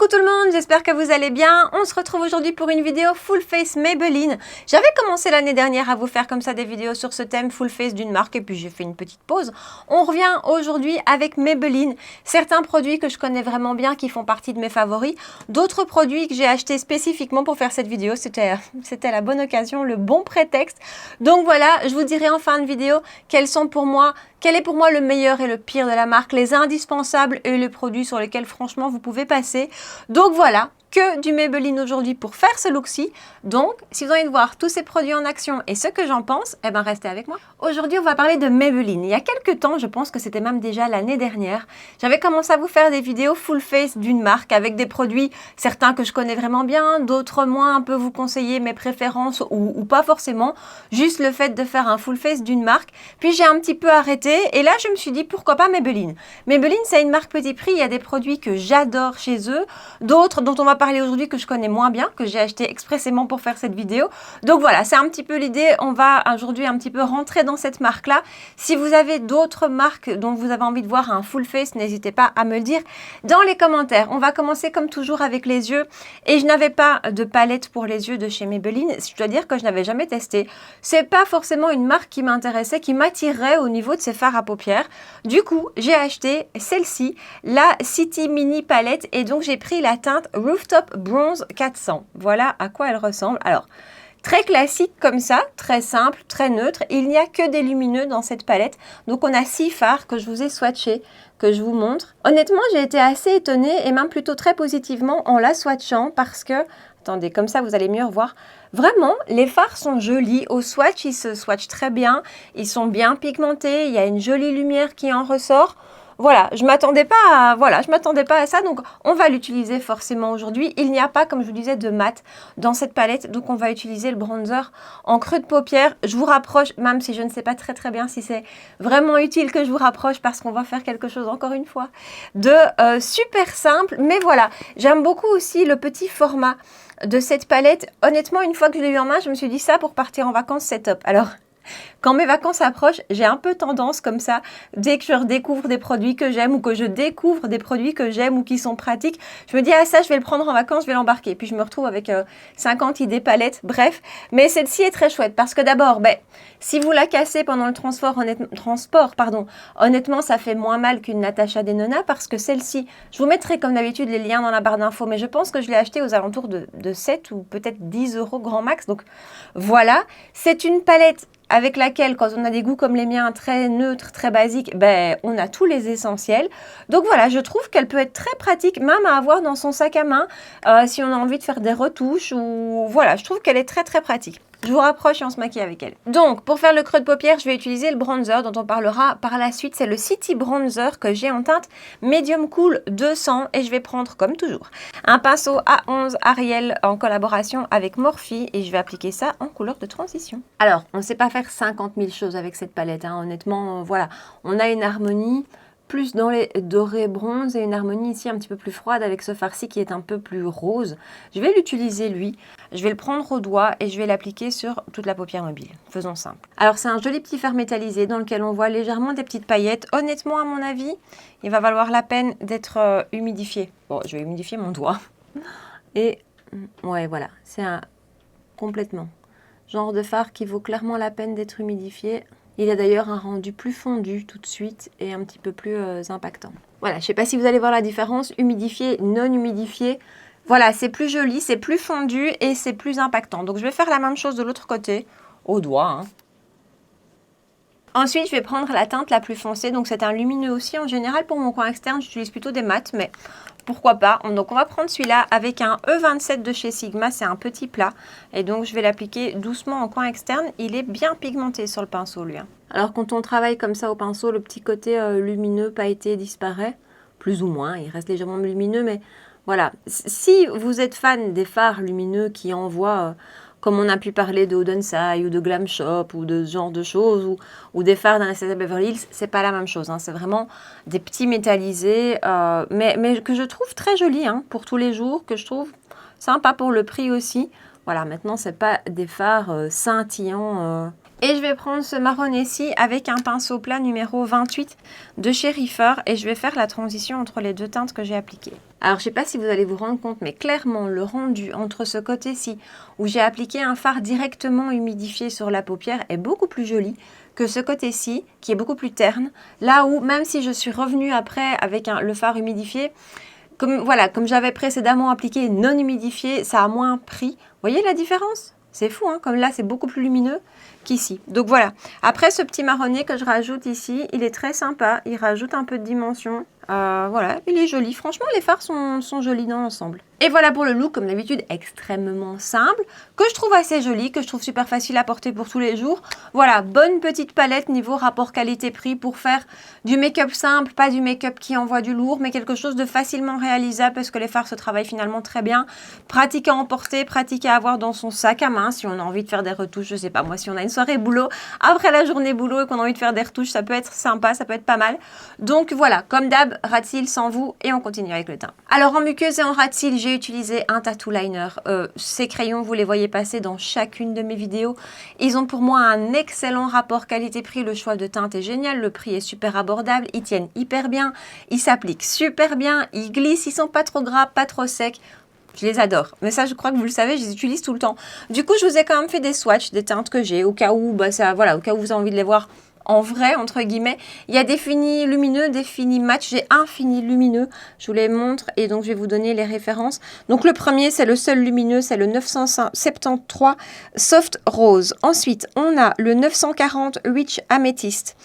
Coucou tout le monde, j'espère que vous allez bien. On se retrouve aujourd'hui pour une vidéo Full Face Maybelline. J'avais commencé l'année dernière à vous faire comme ça des vidéos sur ce thème Full Face d'une marque et puis j'ai fait une petite pause. On revient aujourd'hui avec Maybelline. Certains produits que je connais vraiment bien qui font partie de mes favoris. D'autres produits que j'ai achetés spécifiquement pour faire cette vidéo. C'était la bonne occasion, le bon prétexte. Donc voilà, je vous dirai en fin de vidéo quel est pour moi le meilleur et le pire de la marque, les indispensables et les produits sur lesquels franchement vous pouvez passer. Donc voilà, que du Maybelline aujourd'hui pour faire ce look-ci. Donc, si vous avez envie de voir tous ces produits en action et ce que j'en pense, eh bien restez avec moi. Aujourd'hui, on va parler de Maybelline. Il y a quelques temps, je pense que c'était même déjà l'année dernière, j'avais commencé à vous faire des vidéos full face d'une marque avec des produits, certains que je connais vraiment bien, d'autres moins, un peu vous conseiller mes préférences ou pas forcément, juste le fait de faire un full face d'une marque. Puis j'ai un petit peu arrêté et là, je me suis dit pourquoi pas Maybelline. Maybelline, c'est une marque petit prix, il y a des produits que j'adore chez eux, d'autres dont on va parler aujourd'hui que je connais moins bien, que j'ai acheté expressément pour faire cette vidéo. Donc voilà, c'est un petit peu l'idée. On va aujourd'hui un petit peu rentrer dans cette marque-là. Si vous avez d'autres marques dont vous avez envie de voir un full face, n'hésitez pas à me le dire dans les commentaires. On va commencer comme toujours avec les yeux. Et je n'avais pas de palette pour les yeux de chez Maybelline. Je dois dire que je n'avais jamais testé. C'est pas forcément une marque qui m'intéressait, qui m'attirait au niveau de ses fards à paupières. Du coup, j'ai acheté celle-ci, la City Mini Palette. Et donc, j'ai pris la teinte Rooftop Bronze 400. Voilà à quoi elle ressemble. Alors, très classique comme ça, très simple, très neutre. Il n'y a que des lumineux dans cette palette. Donc, on a 6 fards que je vous ai swatchés, que je vous montre. Honnêtement, j'ai été assez étonnée et même plutôt très positivement en la swatchant parce que, attendez, comme ça, vous allez mieux revoir. Vraiment, les fards sont jolis. Au swatch, ils se swatchent très bien. Ils sont bien pigmentés. Il y a une jolie lumière qui en ressort. Voilà, je m'attendais pas à ça, donc on va l'utiliser forcément aujourd'hui. Il n'y a pas, comme je vous disais, de mat dans cette palette, donc on va utiliser le bronzer en creux de paupière. Je vous rapproche, même si je ne sais pas très bien si c'est vraiment utile que je vous rapproche, parce qu'on va faire quelque chose, encore une fois, de super simple. Mais voilà, j'aime beaucoup aussi le petit format de cette palette. Honnêtement, une fois que je l'ai eu en main, je me suis dit ça pour partir en vacances, c'est top. Alors, quand mes vacances approchent, j'ai un peu tendance comme ça, dès que je redécouvre des produits que j'aime ou que je découvre des produits que j'aime ou qui sont pratiques, je me dis, ah ça, je vais le prendre en vacances, je vais l'embarquer. Puis je me retrouve avec 50 idées palettes, bref. Mais celle-ci est très chouette parce que d'abord, si vous la cassez pendant le transport, honnêtement, ça fait moins mal qu'une Natasha Denona parce que celle-ci, je vous mettrai comme d'habitude les liens dans la barre d'infos, mais je pense que je l'ai achetée aux alentours de 7 ou peut-être 10 € grand max. Donc voilà, c'est une palette avec laquelle, quand on a des goûts comme les miens, très neutres, très basiques, on a tous les essentiels. Donc voilà, je trouve qu'elle peut être très pratique, même à avoir dans son sac à main, si on a envie de faire des retouches, ou voilà, je trouve qu'elle est très pratique. Je vous rapproche et on se maquille avec elle. Donc, pour faire le creux de paupière, je vais utiliser le bronzer dont on parlera par la suite. C'est le City Bronzer que j'ai en teinte Medium Cool 200 et je vais prendre, comme toujours, un pinceau A11 Ariel en collaboration avec Morphe et je vais appliquer ça en couleur de transition. Alors, on ne sait pas faire 50 000 choses avec cette palette, hein. Honnêtement, voilà, on a une harmonie plus dans les dorés bronze et une harmonie ici un petit peu plus froide avec ce farci qui est un peu plus rose. Je vais l'utiliser lui, je vais le prendre au doigt et je vais l'appliquer sur toute la paupière mobile. Faisons simple. Alors c'est un joli petit fard métallisé dans lequel on voit légèrement des petites paillettes. Honnêtement, à mon avis, il va valoir la peine d'être humidifié. Bon, je vais humidifier mon doigt. Et ouais, voilà, c'est un complètement genre de fard qui vaut clairement la peine d'être humidifié. Il a d'ailleurs un rendu plus fondu tout de suite et un petit peu plus impactant. Voilà, je ne sais pas si vous allez voir la différence, humidifié, non humidifié. Voilà, c'est plus joli, c'est plus fondu et c'est plus impactant. Donc je vais faire la même chose de l'autre côté, au doigt, hein. Ensuite, je vais prendre la teinte la plus foncée. Donc c'est un lumineux aussi. En général, pour mon coin externe, j'utilise plutôt des mats, mais pourquoi pas. Donc on va prendre celui-là avec un E27 de chez Sigma. C'est un petit plat. Et donc je vais l'appliquer doucement en coin externe. Il est bien pigmenté sur le pinceau, lui, hein. Alors quand on travaille comme ça au pinceau, le petit côté lumineux pailleté disparaît. Plus ou moins. Il reste légèrement lumineux, mais voilà. Si vous êtes fan des fards lumineux qui envoient... comme on a pu parler de Odensai ou de Glam Shop ou de ce genre de choses, ou des fards d'Anastasia Beverly Hills, c'est pas la même chose, hein. C'est vraiment des petits métallisés, mais que je trouve très jolis, hein, pour tous les jours, que je trouve sympa pour le prix aussi. Voilà, maintenant, c'est pas des fards scintillants Et je vais prendre ce marron-ci avec un pinceau plat numéro 28 de chez Reefer et je vais faire la transition entre les deux teintes que j'ai appliquées. Alors, je ne sais pas si vous allez vous rendre compte, mais clairement, le rendu entre ce côté-ci, où j'ai appliqué un fard directement humidifié sur la paupière, est beaucoup plus joli que ce côté-ci, qui est beaucoup plus terne. Là où, même si je suis revenue après avec le fard humidifié, comme j'avais précédemment appliqué non humidifié, ça a moins pris. Vous voyez la différence? C'est fou, hein, comme là, c'est beaucoup plus lumineux qu'ici. Donc voilà. Après, ce petit marronné que je rajoute ici, il est très sympa. Il rajoute un peu de dimension. Voilà, il est joli. Franchement, les fards sont jolis dans l'ensemble. Et voilà pour le look, comme d'habitude, extrêmement simple, que je trouve assez joli, que je trouve super facile à porter pour tous les jours. Voilà, bonne petite palette niveau rapport qualité-prix pour faire du make-up simple, pas du make-up qui envoie du lourd, mais quelque chose de facilement réalisable parce que les fards se travaillent finalement très bien. Pratique à emporter, pratique à avoir dans son sac à main si on a envie de faire des retouches, je sais pas moi, si on a une soirée boulot, après la journée boulot et qu'on a envie de faire des retouches, ça peut être sympa, ça peut être pas mal. Donc voilà, comme d'hab, ras de cils sans vous et on continue avec le teint. Alors en muqueuse et en ras de cils, j'ai utilisé un tattoo liner. Ces crayons, vous les voyez passer dans chacune de mes vidéos. Ils ont pour moi un excellent rapport qualité-prix. Le choix de teinte est génial, le prix est super abordable, ils tiennent hyper bien, ils s'appliquent super bien, ils glissent, ils sont pas trop gras, pas trop secs. Je les adore. Mais ça, je crois que vous le savez, je les utilise tout le temps. Du coup, je vous ai quand même fait des swatchs des teintes que j'ai, au cas où, au cas où vous avez envie de les voir en vrai, entre guillemets. Il y a des finis lumineux, des finis mat. J'ai un fini lumineux, je vous les montre et donc je vais vous donner les références. Donc le premier, c'est le seul lumineux, c'est le 973 Soft Rose. Ensuite, on a le 940 Rich Amethyst.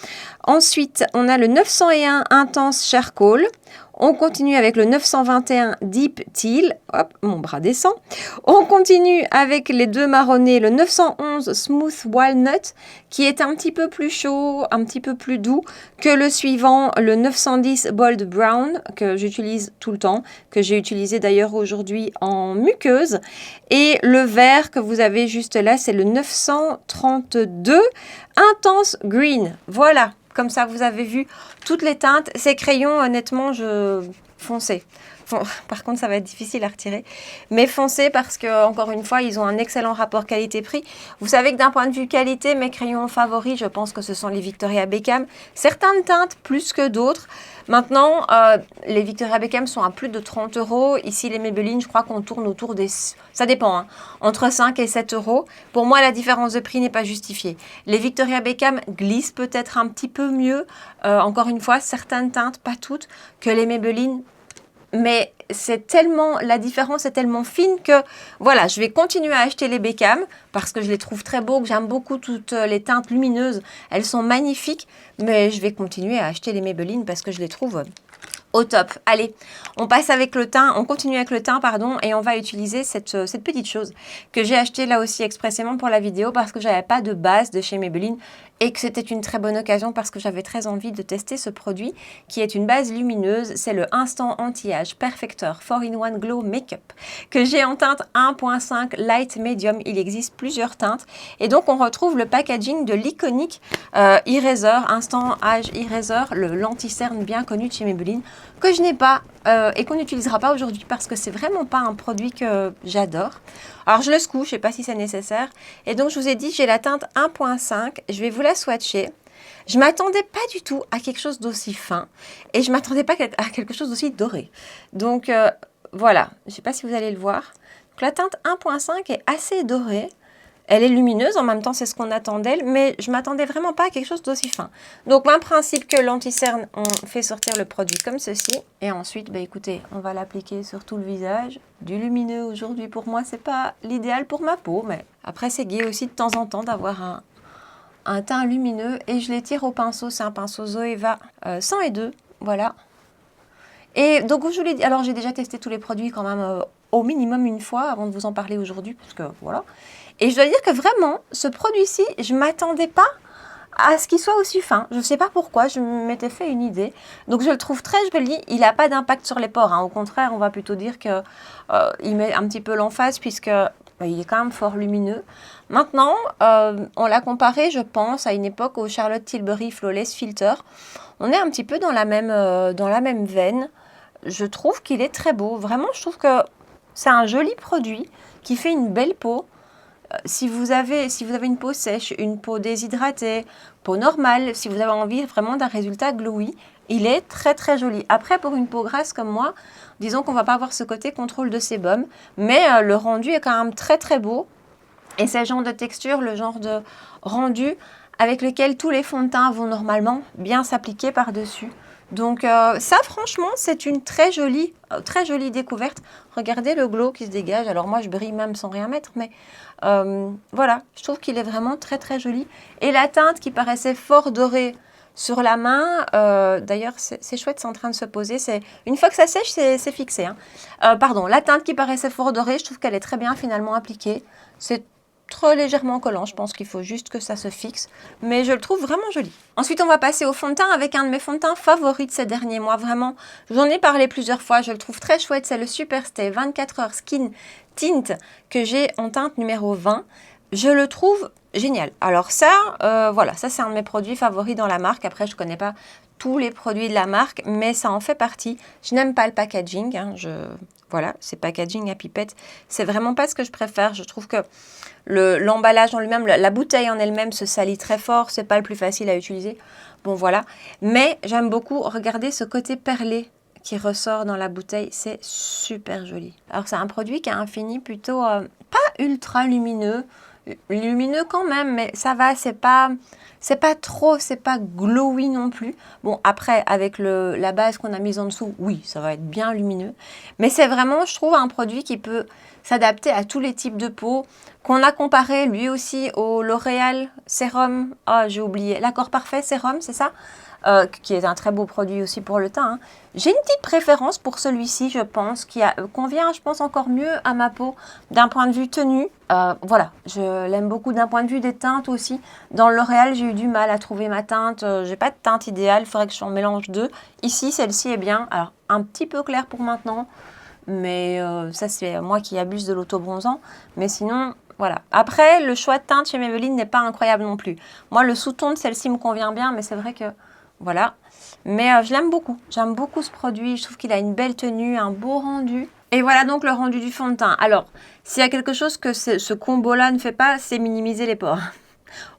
Ensuite, on a le 901 Intense Charcoal. On continue avec le 921 Deep Teal. Hop, mon bras descend. On continue avec les deux marronnés, le 911 Smooth Walnut, qui est un petit peu plus chaud, un petit peu plus doux que le suivant, le 910 Bold Brown, que j'utilise tout le temps, que j'ai utilisé d'ailleurs aujourd'hui en muqueuse. Et le vert que vous avez juste là, c'est le 932 Intense Green. Voilà. Comme ça, vous avez vu toutes les teintes. Ces crayons, honnêtement, foncez. Par contre, ça va être difficile à retirer. Mais foncez parce que, encore une fois, ils ont un excellent rapport qualité-prix. Vous savez que d'un point de vue qualité, mes crayons favoris, je pense que ce sont les Victoria Beckham. Certaines teintes plus que d'autres. Maintenant, les Victoria Beckham sont à plus de 30 €. Ici, les Maybelline, je crois qu'on tourne autour des... Ça dépend, hein, entre 5 et 7 €. Pour moi, la différence de prix n'est pas justifiée. Les Victoria Beckham glissent peut-être un petit peu mieux. Encore une fois, certaines teintes, pas toutes, que les Maybelline. Mais la différence est tellement fine que voilà, je vais continuer à acheter les Beckham parce que je les trouve très beaux, que j'aime beaucoup toutes les teintes lumineuses. Elles sont magnifiques, mais je vais continuer à acheter les Maybelline parce que je les trouve au top. Allez, on passe avec le teint, on continue avec le teint, pardon, et on va utiliser cette petite chose que j'ai achetée là aussi expressément pour la vidéo parce que j'avais pas de base de chez Maybelline et que c'était une très bonne occasion parce que j'avais très envie de tester ce produit qui est une base lumineuse. C'est le Instant Anti-Âge Perfector 4-in-1 Glow Makeup que j'ai en teinte 1.5 Light Medium. Il existe plusieurs teintes et donc on retrouve le packaging de l'iconique Eraser, Instant Âge Eraser, le lenti-cerne bien connu de chez Maybelline que je n'ai pas et qu'on n'utilisera pas aujourd'hui parce que c'est vraiment pas un produit que j'adore. Alors je le secoue, je ne sais pas si c'est nécessaire. Et donc je vous ai dit, j'ai la teinte 1.5, je vais vous la swatcher. Je ne m'attendais pas du tout à quelque chose d'aussi fin et je ne m'attendais pas à quelque chose d'aussi doré. Donc voilà, je ne sais pas si vous allez le voir. Donc, la teinte 1.5 est assez dorée. Elle est lumineuse, en même temps c'est ce qu'on attend d'elle, mais je ne m'attendais vraiment pas à quelque chose d'aussi fin. Donc même principe que l'anti-cerne, on fait sortir le produit comme ceci. Et ensuite, bah, écoutez, on va l'appliquer sur tout le visage. Du lumineux aujourd'hui pour moi, c'est pas l'idéal pour ma peau, mais après c'est gai aussi de temps en temps d'avoir un teint lumineux. Et je l'étire au pinceau, c'est un pinceau Zoeva 102, voilà. Et donc je vous l'ai dit, alors j'ai déjà testé tous les produits quand même au minimum une fois avant de vous en parler aujourd'hui, parce que voilà. Et je dois dire que vraiment, ce produit-ci, je ne m'attendais pas à ce qu'il soit aussi fin. Je ne sais pas pourquoi, je m'étais fait une idée. Donc je le trouve très joli. Il n'a pas d'impact sur les pores, hein. Au contraire, on va plutôt dire qu'il met un petit peu l'emphase puisque il est quand même fort lumineux. Maintenant, on l'a comparé, je pense, à une époque au Charlotte Tilbury Flawless Filter. On est un petit peu dans la même veine. Je trouve qu'il est très beau. Vraiment, je trouve que c'est un joli produit qui fait une belle peau. Si vous avez une peau sèche, une peau déshydratée, peau normale, si vous avez envie vraiment d'un résultat glowy, il est très très joli. Après, pour une peau grasse comme moi, disons qu'on ne va pas avoir ce côté contrôle de sébum, mais le rendu est quand même très très beau. Et c'est le genre de texture, le genre de rendu avec lequel tous les fonds de teint vont normalement bien s'appliquer par-dessus. Donc ça, franchement, c'est une très jolie découverte. Regardez le glow qui se dégage. Alors moi, je brille même sans rien mettre, mais voilà, je trouve qu'il est vraiment très très joli. Et la teinte qui paraissait fort dorée sur la main, d'ailleurs, c'est chouette, c'est en train de se poser. Une fois que ça sèche, c'est fixé. Hein. Pardon, la teinte qui paraissait fort dorée, je trouve qu'elle est très bien finalement appliquée. C'est trop légèrement collant, je pense qu'il faut juste que ça se fixe, mais je le trouve vraiment joli. Ensuite, on va passer au fond de teint avec un de mes fonds de teint favoris de ces derniers mois, vraiment. J'en ai parlé plusieurs fois, je le trouve très chouette, c'est le Superstay 24 heures Skin Tint que j'ai en teinte numéro 20. Je le trouve génial. Alors ça, voilà, ça c'est un de mes produits favoris dans la marque. Après, je ne connais pas tous les produits de la marque, mais ça en fait partie. Je n'aime pas le packaging, hein, voilà, c'est packaging à pipette. C'est vraiment pas ce que je préfère. Je trouve que l'emballage en lui-même, la bouteille en elle-même se salit très fort. C'est pas le plus facile à utiliser. Bon, voilà. Mais j'aime beaucoup regarder ce côté perlé qui ressort dans la bouteille. C'est super joli. Alors, c'est un produit qui a un fini plutôt pas ultra lumineux. Lumineux quand même, mais ça va, c'est pas trop, c'est pas glowy non plus. Bon, après, avec la base qu'on a mise en dessous, oui, ça va être bien lumineux. Mais c'est vraiment, je trouve, un produit qui peut s'adapter à tous les types de peau, qu'on a comparé lui aussi au L'Oréal Sérum, j'ai oublié, l'Accord Parfait Sérum, c'est ça, qui est un très beau produit aussi pour le teint. Hein. J'ai une petite préférence pour celui-ci, je pense, qui convient, je pense, encore mieux à ma peau d'un point de vue tenue. Voilà, je l'aime beaucoup d'un point de vue des teintes aussi. Dans le L'Oréal, j'ai eu du mal à trouver ma teinte. J'ai pas de teinte idéale, il faudrait que j'en mélange deux. Ici, celle-ci est bien. Alors, un petit peu claire pour maintenant, mais ça, c'est moi qui abuse de l'autobronzant. Mais sinon, voilà. Après, le choix de teinte chez Maybelline n'est pas incroyable non plus. Moi, le sous-ton de celle-ci me convient bien, mais c'est vrai que voilà. Mais je l'aime beaucoup. J'aime beaucoup ce produit. Je trouve qu'il a une belle tenue, un beau rendu. Et voilà donc le rendu du fond de teint. Alors, s'il y a quelque chose que ce combo-là ne fait pas, c'est minimiser les pores.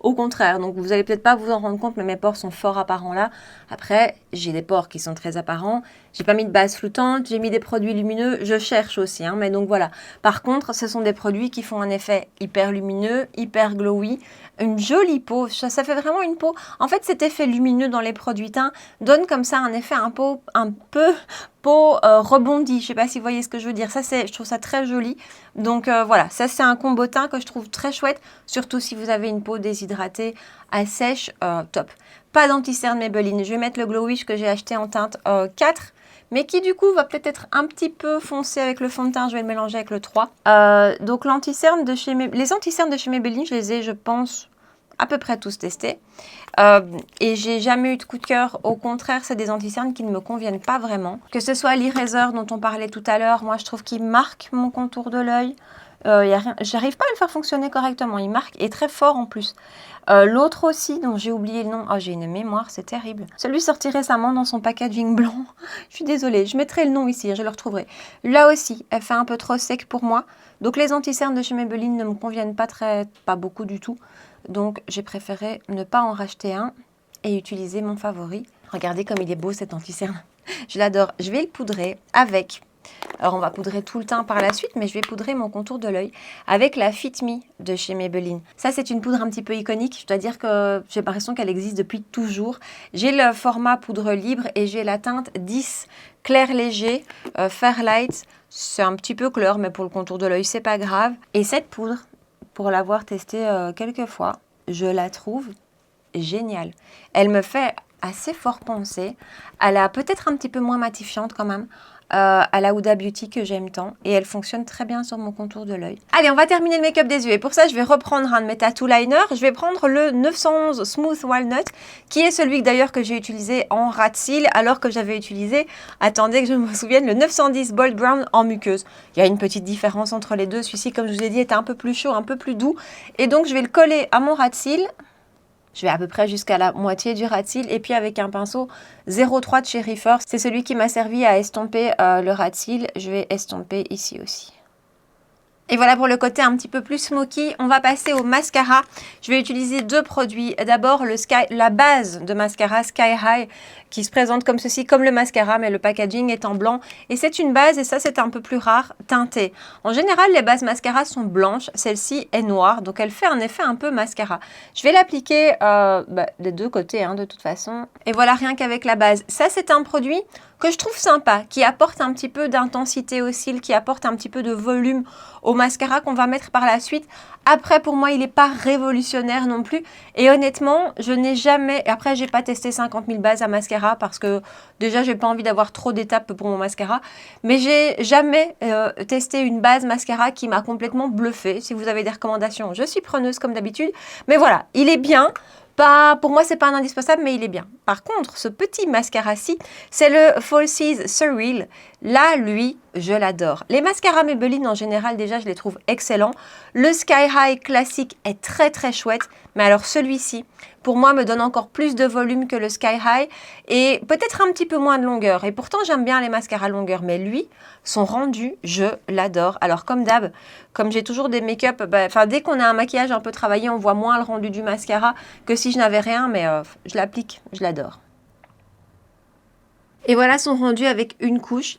Au contraire, donc vous allez peut-être pas vous en rendre compte, mais mes pores sont fort apparents là. Après, j'ai des pores qui sont très apparents. J'ai pas mis de base flottante, j'ai mis des produits lumineux. Je cherche aussi, hein, mais donc voilà. Par contre, ce sont des produits qui font un effet hyper lumineux, hyper glowy, une jolie peau. Ça fait vraiment une peau. En fait, cet effet lumineux dans les produits teints donne comme ça un effet un peu peau rebondie. Je sais pas si vous voyez ce que je veux dire. Ça, je trouve ça très joli. Donc voilà, ça c'est un combo teint que je trouve très chouette, surtout si vous avez une peau déshydratée, à sèche, top. Pas d'anti-cerne Maybelline. Je vais mettre le Glowish que j'ai acheté en teinte 4. Mais qui du coup va peut-être être un petit peu foncé avec le fond de teint. Je vais le mélanger avec le 3. Donc l'anti-cerne de chez Maybelline, les anti-cernes de chez Maybelline, je les ai, je pense, à peu près tous testés. Et j'ai jamais eu de coup de cœur. Au contraire, c'est des anti-cernes qui ne me conviennent pas vraiment. Que ce soit l'Eraser dont on parlait tout à l'heure, moi je trouve qu'il marque mon contour de l'œil. J'arrive pas à le faire fonctionner correctement. Il marque et très fort en plus. L'autre aussi, dont j'ai oublié le nom. Oh, j'ai une mémoire, c'est terrible. Celui sorti récemment dans son packaging blanc. Je suis désolée, je mettrai le nom ici, je le retrouverai. Là aussi, elle fait un peu trop sec pour moi. Donc les anti-cernes de chez Maybelline ne me conviennent pas beaucoup du tout. Donc j'ai préféré ne pas en racheter un et utiliser mon favori. Regardez comme il est beau cet anti-cerne. Je l'adore. Je vais le poudrer avec... Alors on va poudrer tout le teint par la suite, mais je vais poudrer mon contour de l'œil avec la Fit Me de chez Maybelline. Ça c'est une poudre un petit peu iconique, je dois dire que j'ai l'impression qu'elle existe depuis toujours. J'ai le format poudre libre et j'ai la teinte 10 clair léger, Fairlight. C'est un petit peu clair, mais pour le contour de l'œil c'est pas grave. Et cette poudre, pour l'avoir testée quelques fois, je la trouve géniale. Elle me fait assez fort penser. Elle a peut-être un petit peu moins matifiante quand même. À la Huda Beauty que j'aime tant et elle fonctionne très bien sur mon contour de l'œil. Allez, on va terminer le make-up des yeux et pour ça je vais reprendre un de mes tattoo liners. Je vais prendre le 911 Smooth Walnut qui est celui d'ailleurs que j'ai utilisé en rat seal alors que j'avais utilisé, attendez que je me souvienne, le 910 Bold Brown en muqueuse. Il y a une petite différence entre les deux. Celui-ci, comme je vous ai dit, était un peu plus chaud, un peu plus doux et donc je vais le coller à mon rat seal. Je vais à peu près jusqu'à la moitié du rat seal et puis avec un pinceau 03 de chez Reefer. C'est celui qui m'a servi à estomper le rat seal. Je vais estomper ici aussi. Et voilà pour le côté un petit peu plus smoky. On va passer au mascara. Je vais utiliser deux produits. D'abord la base de mascara Sky High qui se présente comme ceci, comme le mascara, mais le packaging est en blanc. Et c'est une base, et ça c'est un peu plus rare, teintée. En général, les bases mascara sont blanches. Celle-ci est noire, donc elle fait un effet un peu mascara. Je vais l'appliquer des deux côtés, de toute façon. Et voilà, rien qu'avec la base. Ça, c'est un produit que je trouve sympa, qui apporte un petit peu d'intensité au cils, qui apporte un petit peu de volume au mascara qu'on va mettre par la suite. Après, pour moi, il n'est pas révolutionnaire non plus. Et honnêtement, je n'ai jamais... Après, j'ai pas testé 50 000 bases à mascara parce que déjà, j'ai pas envie d'avoir trop d'étapes pour mon mascara. Mais j'ai jamais testé une base mascara qui m'a complètement bluffée. Si vous avez des recommandations, je suis preneuse comme d'habitude. Mais voilà, il est bien. Pour moi, c'est pas un indispensable, mais il est bien. Par contre, ce petit mascara-ci, c'est le Falsies Surreal. Là, lui, je l'adore. Les mascaras Maybelline, en général, déjà, je les trouve excellents. Le Sky High classique est très, très chouette. Mais alors, celui-ci, pour moi, me donne encore plus de volume que le Sky High et peut-être un petit peu moins de longueur. Et pourtant, j'aime bien les mascaras longueur. Mais lui, son rendu, je l'adore. Alors, comme d'hab, comme j'ai toujours des make-up, dès qu'on a un maquillage un peu travaillé, on voit moins le rendu du mascara que si je n'avais rien. Mais je l'applique, je l'adore. Et voilà son rendu avec une couche.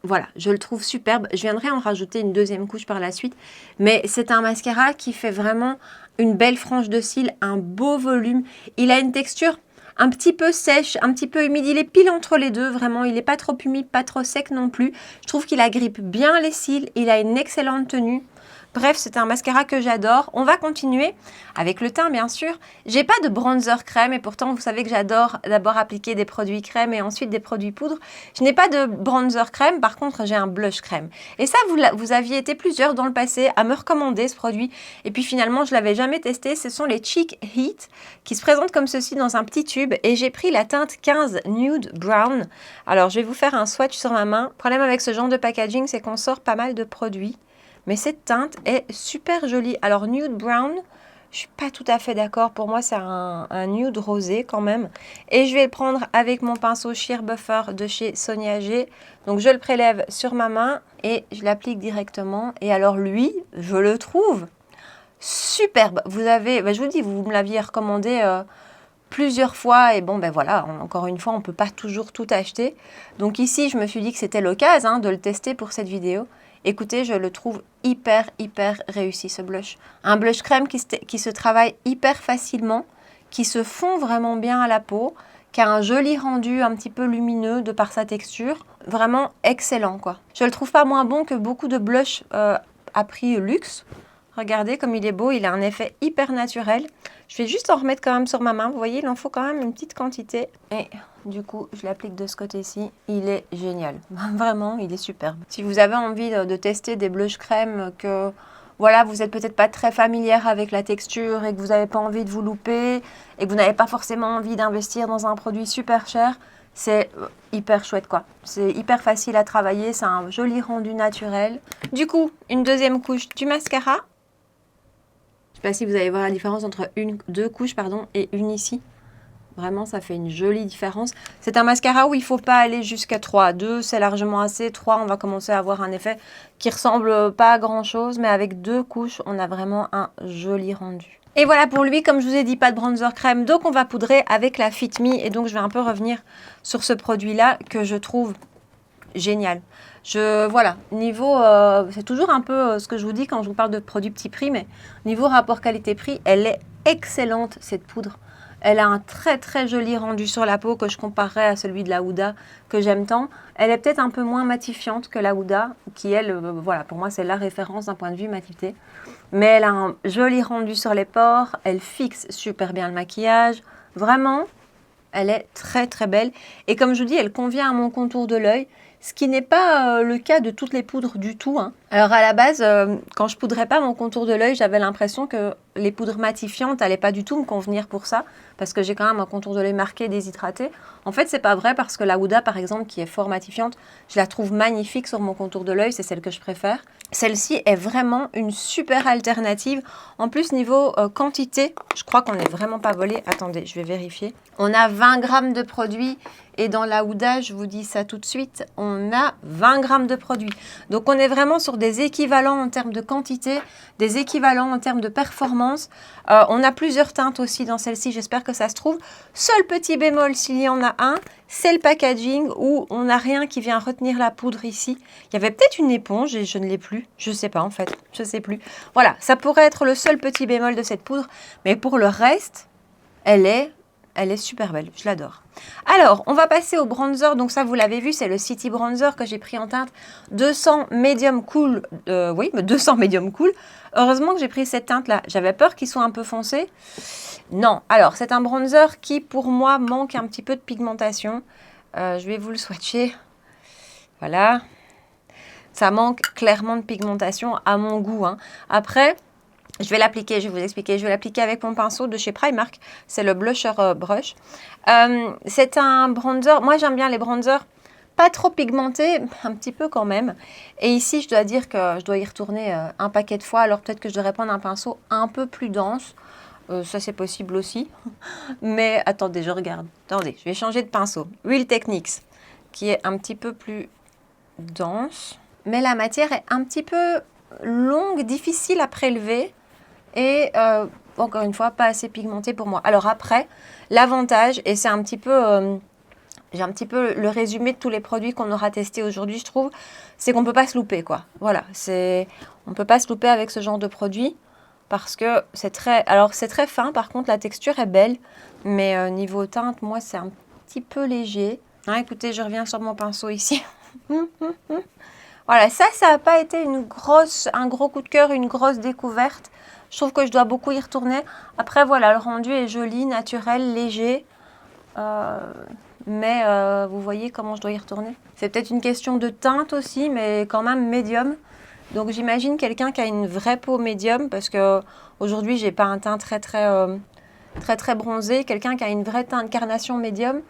Voilà, je le trouve superbe. Je viendrai en rajouter une deuxième couche par la suite. Mais c'est un mascara qui fait vraiment une belle frange de cils, un beau volume. Il a une texture un petit peu sèche, un petit peu humide. Il est pile entre les deux, vraiment. Il n'est pas trop humide, pas trop sec non plus. Je trouve qu'il agrippe bien les cils. Il a une excellente tenue. Bref, c'est un mascara que j'adore. On va continuer avec le teint, bien sûr. J'ai pas de bronzer crème et pourtant, vous savez que j'adore d'abord appliquer des produits crème et ensuite des produits poudre. Je n'ai pas de bronzer crème, par contre, j'ai un blush crème. Et ça, vous aviez été plusieurs dans le passé à me recommander ce produit. Et puis finalement, je l'avais jamais testé. Ce sont les Cheek Heat qui se présentent comme ceci dans un petit tube. Et j'ai pris la teinte 15 Nude Brown. Alors, je vais vous faire un swatch sur ma main. Le problème avec ce genre de packaging, c'est qu'on sort pas mal de produits. Mais cette teinte est super jolie. Alors, Nude Brown, je ne suis pas tout à fait d'accord. Pour moi, c'est un nude rosé quand même. Et je vais le prendre avec mon pinceau Sheer Buffer de chez Sonia G. Donc, je le prélève sur ma main et je l'applique directement. Et alors, lui, je le trouve superbe. Vous avez, je vous dis, vous me l'aviez recommandé plusieurs fois. Et bon, voilà, encore une fois, on ne peut pas toujours tout acheter. Donc ici, je me suis dit que c'était l'occasion de le tester pour cette vidéo. Écoutez, je le trouve hyper réussi ce blush. Un blush crème qui se travaille hyper facilement, qui se fond vraiment bien à la peau, qui a un joli rendu un petit peu lumineux de par sa texture. Vraiment excellent quoi. Je le trouve pas moins bon que beaucoup de blushs à prix luxe. Regardez comme il est beau, il a un effet hyper naturel. Je vais juste en remettre quand même sur ma main. Vous voyez, il en faut quand même une petite quantité. Et du coup, je l'applique de ce côté-ci. Il est génial. Vraiment, il est superbe. Si vous avez envie de tester des blushs crème que... Voilà, vous n'êtes peut-être pas très familière avec la texture et que vous n'avez pas envie de vous louper et que vous n'avez pas forcément envie d'investir dans un produit super cher, c'est hyper chouette quoi. C'est hyper facile à travailler, c'est un joli rendu naturel. Du coup, une deuxième couche du mascara. Je ne sais pas si vous allez voir la différence entre deux couches et une ici. Vraiment, ça fait une jolie différence. C'est un mascara où il ne faut pas aller jusqu'à 3. 2, c'est largement assez. 3, on va commencer à avoir un effet qui ressemble pas à grand-chose. Mais avec 2 couches, on a vraiment un joli rendu. Et voilà pour lui, comme je vous ai dit, pas de bronzer crème. Donc, on va poudrer avec la Fit Me. Et donc, je vais un peu revenir sur ce produit-là que je trouve génial. Voilà, niveau, c'est toujours un peu ce que je vous dis quand je vous parle de produits petit prix. Mais niveau rapport qualité-prix, elle est excellente, cette poudre. Elle a un très joli rendu sur la peau que je comparerais à celui de la Huda que j'aime tant. Elle est peut-être un peu moins matifiante que la Huda, qui elle, voilà, pour moi c'est la référence d'un point de vue matifté. Mais elle a un joli rendu sur les pores, elle fixe super bien le maquillage. Vraiment, elle est très belle. Et comme je vous dis, elle convient à mon contour de l'œil, ce qui n'est pas le cas de toutes les poudres du tout. Alors à la base, quand je poudrais pas mon contour de l'œil, j'avais l'impression que les poudres matifiantes n'allaient pas du tout me convenir pour ça, parce que j'ai quand même un contour de l'œil marqué, déshydraté. En fait, c'est pas vrai parce que la Huda, par exemple, qui est fort matifiante, je la trouve magnifique sur mon contour de l'œil, c'est celle que je préfère. Celle-ci est vraiment une super alternative. En plus, niveau quantité, je crois qu'on n'est vraiment pas volé. Attendez, je vais vérifier. On a 20 grammes de produit et dans la Huda, je vous dis ça tout de suite, on a 20 grammes de produit. Donc, on est vraiment sur des équivalents en termes de quantité, des équivalents en termes de performance. On a plusieurs teintes aussi dans celle-ci, j'espère que ça se trouve. Seul petit bémol, s'il y en a un, c'est le packaging où on n'a rien qui vient retenir la poudre ici. Il y avait peut-être une éponge et je ne l'ai plus. Je ne sais pas en fait, je ne sais plus. Voilà, ça pourrait être le seul petit bémol de cette poudre. Mais pour le reste, elle est super belle, je l'adore. Alors, on va passer au bronzer. Donc ça, vous l'avez vu, c'est le City Bronzer que j'ai pris en teinte 200 Medium Cool. Oui, 200 Medium Cool. Heureusement que j'ai pris cette teinte-là. J'avais peur qu'il soit un peu foncé. Non, alors c'est un bronzer qui, pour moi, manque un petit peu de pigmentation. Je vais vous le swatcher. Voilà. Ça manque clairement de pigmentation à mon goût. Hein. Après... je vais l'appliquer, je vais vous expliquer. Je vais l'appliquer avec mon pinceau de chez Primark. C'est le Blusher Brush. C'est un bronzer. Moi, j'aime bien les bronzers pas trop pigmentés, un petit peu quand même. Et ici, je dois dire que je dois y retourner un paquet de fois. Alors, peut-être que je devrais prendre un pinceau un peu plus dense. Ça, c'est possible aussi. Mais attendez, je regarde. Attendez, je vais changer de pinceau. Real Techniques, qui est un petit peu plus dense. Mais la matière est un petit peu longue, difficile à prélever. Et encore une fois, pas assez pigmenté pour moi. Alors après, l'avantage, et c'est un petit peu, j'ai un petit peu le résumé de tous les produits qu'on aura testés aujourd'hui, je trouve, c'est qu'on ne peut pas se louper, quoi. Voilà, on ne peut pas se louper avec ce genre de produit parce que c'est très, alors c'est très fin, par contre la texture est belle, mais niveau teinte, moi c'est un petit peu léger. Hein, écoutez, je reviens sur mon pinceau ici. Voilà, ça n'a pas été un gros coup de cœur, une grosse découverte. Je trouve que je dois beaucoup y retourner. Après, voilà, le rendu est joli, naturel, léger. Mais vous voyez comment je dois y retourner. C'est peut-être une question de teinte aussi, mais quand même médium. Donc, j'imagine quelqu'un qui a une vraie peau médium, parce que aujourd'hui, j'ai pas un teint très bronzé. Quelqu'un qui a une vraie teinte carnation médium.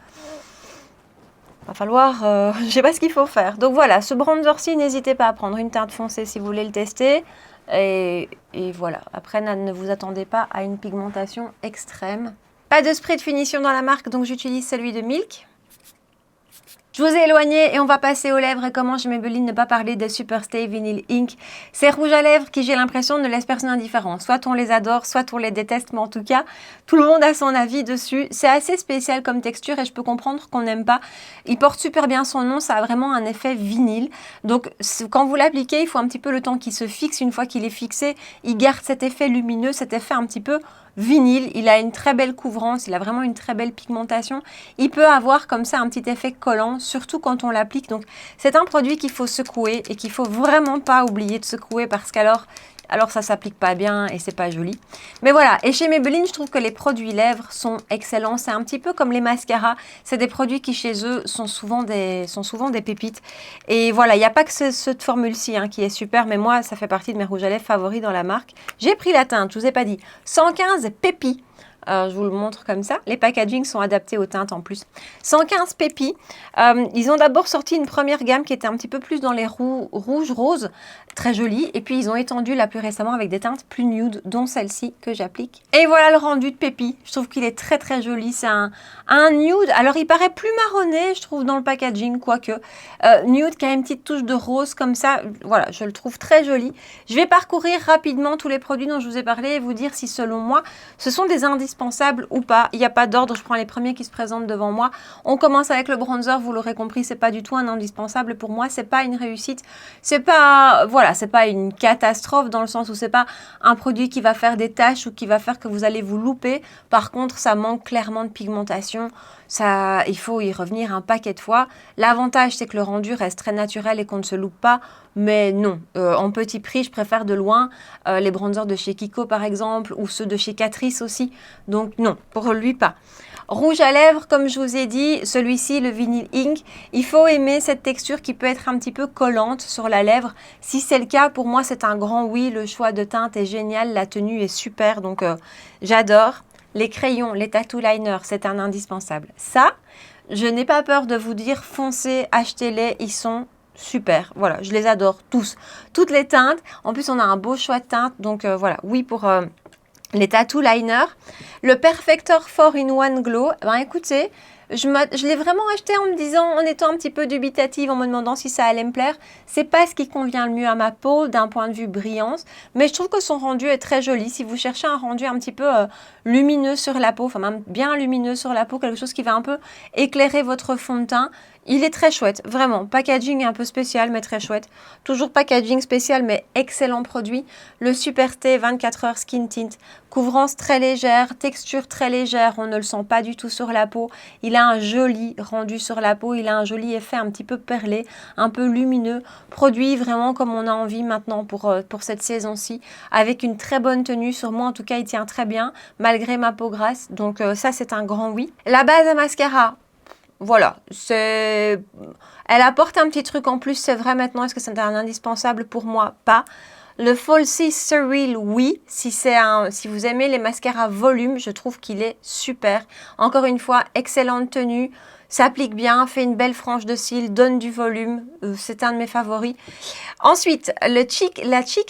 Va falloir, je sais pas ce qu'il faut faire. Donc voilà, ce bronzer-ci, n'hésitez pas à prendre une teinte foncée si vous voulez le tester. Et voilà, après ne vous attendez pas à une pigmentation extrême. Pas de spray de finition dans la marque, donc j'utilise celui de Milk. Je vous ai éloigné et on va passer aux lèvres. Et comment chez Maybelline ne pas parler de Superstay Vinyl Ink. Ces rouges à lèvres qui, j'ai l'impression, ne laissent personne indifférent. Soit on les adore, soit on les déteste, mais en tout cas, tout le monde a son avis dessus. C'est assez spécial comme texture et je peux comprendre qu'on n'aime pas. Il porte super bien son nom, ça a vraiment un effet vinyle. Donc, quand vous l'appliquez, il faut un petit peu le temps qu'il se fixe. Une fois qu'il est fixé, il garde cet effet lumineux, cet effet un petit peu vinyle. Il a une très belle couvrance, il a vraiment une très belle pigmentation. Il peut avoir comme ça un petit effet collant, surtout quand on l'applique. Donc c'est un produit qu'il faut secouer et qu'il faut vraiment pas oublier de secouer parce qu'alors ça s'applique pas bien et c'est pas joli. Mais voilà, et chez Maybelline, je trouve que les produits lèvres sont excellents. C'est un petit peu comme les mascaras. C'est des produits qui chez eux sont souvent des pépites. Et voilà, il n'y a pas que cette formule-ci qui est super, mais moi, ça fait partie de mes rouges à lèvres favoris dans la marque. J'ai pris la teinte, je vous ai pas dit, 115 Pépi. Je vous le montre comme ça. Les packagings sont adaptés aux teintes en plus. 115 Pépi. Ils ont d'abord sorti une première gamme qui était un petit peu plus dans les rouges roses, très jolie. Et puis ils ont étendu là plus récemment avec des teintes plus nude, dont celle-ci que j'applique. Et voilà le rendu de Pépi. Je trouve qu'il est très joli. C'est un nude. Alors il paraît plus marronné, je trouve, dans le packaging, quoique. Nude qui a une petite touche de rose comme ça. Voilà, je le trouve très joli. Je vais parcourir rapidement tous les produits dont je vous ai parlé et vous dire si selon moi, ce sont des indispensable ou pas. Il n'y a pas d'ordre, je prends les premiers qui se présentent devant moi. On commence avec le bronzer, vous l'aurez compris, c'est pas du tout un indispensable pour moi, c'est pas une réussite, c'est pas, voilà, c'est pas une catastrophe dans le sens où c'est pas un produit qui va faire des taches ou qui va faire que vous allez vous louper. Par contre, ça manque clairement de pigmentation. Ça, il faut y revenir un paquet de fois. L'avantage, c'est que le rendu reste très naturel et qu'on ne se loupe pas. Mais non, en petit prix, je préfère de loin les bronzers de chez Kiko, par exemple, ou ceux de chez Catrice aussi. Donc non, pour lui, pas. Rouge à lèvres, comme je vous ai dit, celui-ci, le Vinyl Ink, il faut aimer cette texture qui peut être un petit peu collante sur la lèvre. Si c'est le cas, pour moi, c'est un grand oui. Le choix de teinte est génial, la tenue est super, donc j'adore. Les crayons, les tattoo liners, c'est un indispensable. Ça, je n'ai pas peur de vous dire, foncez, achetez-les, ils sont super. Voilà, je les adore tous. Toutes les teintes. En plus, on a un beau choix de teintes, donc voilà, oui pour... les tattoo liners. Le Perfector 4-in-1 Glow, ben écoutez, je l'ai vraiment acheté en me disant, en étant un petit peu dubitative, en me demandant si ça allait me plaire. C'est pas ce qui convient le mieux à ma peau d'un point de vue brillance, mais je trouve que son rendu est très joli. Si vous cherchez un rendu un petit peu lumineux sur la peau, enfin même bien lumineux sur la peau, quelque chose qui va un peu éclairer votre fond de teint, il est très chouette, vraiment. Packaging un peu spécial, mais très chouette. Toujours packaging spécial, mais excellent produit. Le Super T 24 heures Skin Tint. Couvrance très légère, texture très légère. On ne le sent pas du tout sur la peau. Il a un joli rendu sur la peau. Il a un joli effet un petit peu perlé, un peu lumineux. Produit vraiment comme on a envie maintenant pour cette saison-ci. Avec une très bonne tenue. Sur moi, en tout cas, il tient très bien, malgré ma peau grasse. Donc ça, c'est un grand oui. La base à mascara. Voilà, elle apporte un petit truc en plus, c'est vrai maintenant. Est-ce que c'est un indispensable pour moi? Pas. Le Falsies Surreal, oui. Si vous aimez les mascaras volume, je trouve qu'il est super. Encore une fois, excellente tenue. S'applique bien, fait une belle frange de cils, donne du volume. C'est un de mes favoris. Ensuite, la Cheek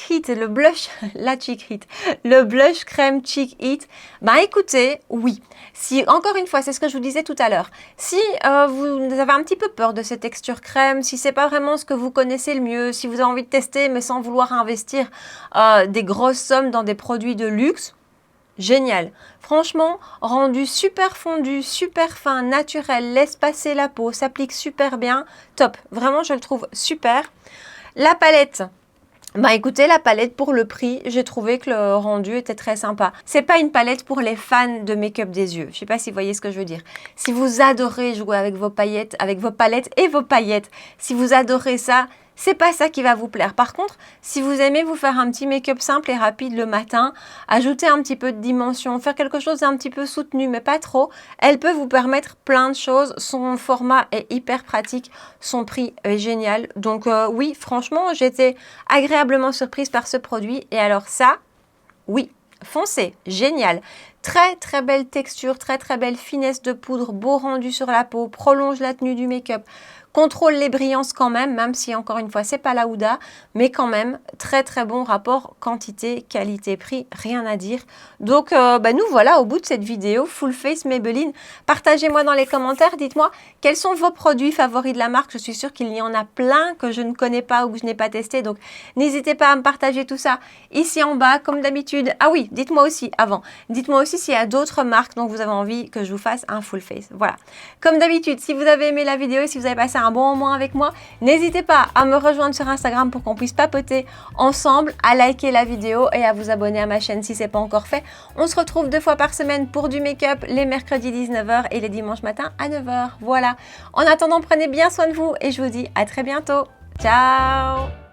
Hit, le blush, le blush crème Cheek Hit. Ben écoutez, oui. Si, encore une fois, c'est ce que je vous disais tout à l'heure. Si vous avez un petit peu peur de cette texture crème, si c'est pas vraiment ce que vous connaissez le mieux, si vous avez envie de tester mais sans vouloir investir des grosses sommes dans des produits de luxe, génial. Franchement, rendu super fondu, super fin, naturel, laisse passer la peau, s'applique super bien, top. Vraiment, je le trouve super. La palette. Bah écoutez, la palette pour le prix, j'ai trouvé que le rendu était très sympa. C'est pas une palette pour les fans de make-up des yeux. Je sais pas si vous voyez ce que je veux dire. Si vous adorez jouer avec vos paillettes, avec vos palettes et vos paillettes, si vous adorez ça, c'est pas ça qui va vous plaire. Par contre, si vous aimez vous faire un petit make-up simple et rapide le matin, ajouter un petit peu de dimension, faire quelque chose d'un petit peu soutenu, mais pas trop, elle peut vous permettre plein de choses. Son format est hyper pratique, son prix est génial. Donc oui, franchement, j'étais agréablement surprise par ce produit. Et alors ça, oui, foncez, génial. Très très belle texture, très très belle finesse de poudre, beau rendu sur la peau, prolonge la tenue du make-up. Contrôle les brillances quand même si encore une fois c'est pas la Huda, mais quand même très très bon rapport quantité, qualité, prix, rien à dire. Donc nous voilà au bout de cette vidéo Full Face Maybelline. Partagez-moi dans les commentaires, dites-moi quels sont vos produits favoris de la marque. Je suis sûre qu'il y en a plein que je ne connais pas ou que je n'ai pas testé, donc n'hésitez pas à me partager tout ça ici en bas comme d'habitude. Ah oui, dites-moi aussi avant, dites-moi aussi s'il y a d'autres marques dont vous avez envie que je vous fasse un full face. Voilà, comme d'habitude, si vous avez aimé la vidéo et si vous avez passé un bon moment avec moi, n'hésitez pas à me rejoindre sur Instagram pour qu'on puisse papoter ensemble, à liker la vidéo et à vous abonner à ma chaîne si ce n'est pas encore fait. On se retrouve 2 fois par semaine pour du make-up, les mercredis 19 h et les dimanches matin à 9 h. Voilà, en attendant, prenez bien soin de vous et je vous dis à très bientôt. Ciao!